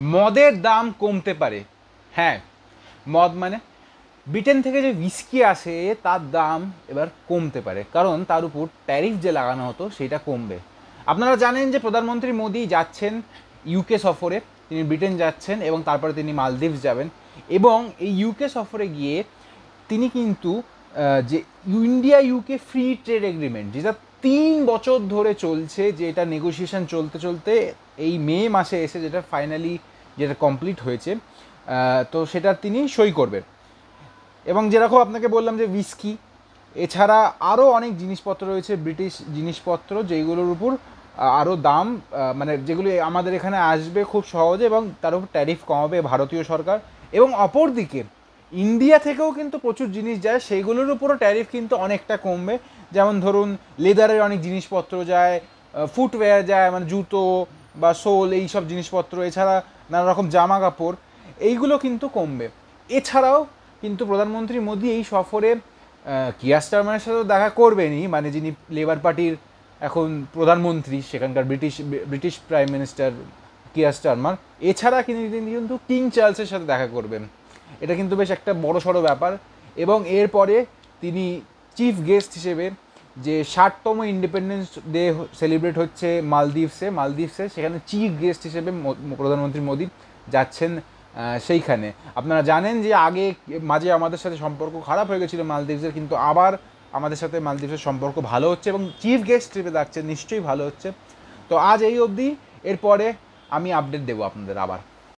মদের দাম কমতে পারে। হ্যাঁ, মদ মানে ব্রিটেন থেকে যে হুইস্কি আসে তার দাম এবার কমতে পারে, কারণ তার উপর ট্যারিফ যে লাগানো হতো সেটা কমবে। আপনারা জানেন যে প্রধানমন্ত্রী মোদি যাচ্ছেন ইউকে সফরে, তিনি ব্রিটেন যাচ্ছেন এবং তারপরে তিনি মালদ্বীপস যাবেন। এবং এই ইউকে সফরে গিয়ে তিনি কিন্তু যে India UK free trade agreement, যেটা 3 বছর ধরে চলছে, যে এটা নেগোসিয়েশন চলতে চলতে এই মে মাসে এসে যেটা ফাইনালি যেটা কমপ্লিট হয়েছে, তো সেটা তিনি সই করবেন। এবং যেরকম আপনাকে বললাম যে উইস্কি, এছাড়া আরও অনেক জিনিসপত্র রয়েছে, ব্রিটিশ জিনিসপত্র, যেগুলোর উপর আরও দাম, মানে যেগুলো আমাদের এখানে আসবে খুব সহজে এবং তার উপর ট্যারিফ কমাবে ভারতীয় সরকার। এবং অপরদিকে ইন্ডিয়া থেকেও কিন্তু প্রচুর জিনিস যায়, সেইগুলোর উপরও ট্যারিফ কিন্তু অনেকটা কমবে। যেমন ধরুন লেদারের অনেক জিনিসপত্র যায়, ফুটওয়্যার যায়, মানে জুতো বা সোল, এই সব জিনিসপত্র, এছাড়া নানা রকম জামা কাপড়, এইগুলো কিন্তু কমবে। এছাড়াও কিন্তু প্রধানমন্ত্রী মোদি এই সফরে কিয়ার স্টারমারের সাথেও দেখা করবেনই, মানে যিনি লেবার পার্টির এখন প্রধানমন্ত্রী, সেখানকার British prime minister Keir Starmer. এছাড়া তিনি কিন্তু কিং চার্লসের সাথে দেখা করবেন। এটা কিন্তু বেশ একটা বড় সড়ো ব্যাপার। এবং এরপরে তিনি চিফ গেস্ট হিসেবে, যে 60তম ইন্ডিপেন্ডেন্স ডে সেলিব্রেট হচ্ছে মালদ্বীপসে, সেখানে চিফ গেস্ট হিসেবে প্রধানমন্ত্রী মোদি যাচ্ছেন সেইখানে। আপনারা জানেন যে আগে মাঝে আমাদের সাথে সম্পর্ক খারাপ হয়ে গেছিলো মালদ্বীপসের, কিন্তু আবার আমাদের সাথে মালদ্বীপসের সম্পর্ক ভালো হচ্ছে এবং চিফ গেস্ট হিসেবে যাচ্ছেন, নিশ্চয়ই ভালো হচ্ছে। তো আজ এই অবধি, এরপরে আমি আপডেট দেবো আপনাদের আবার।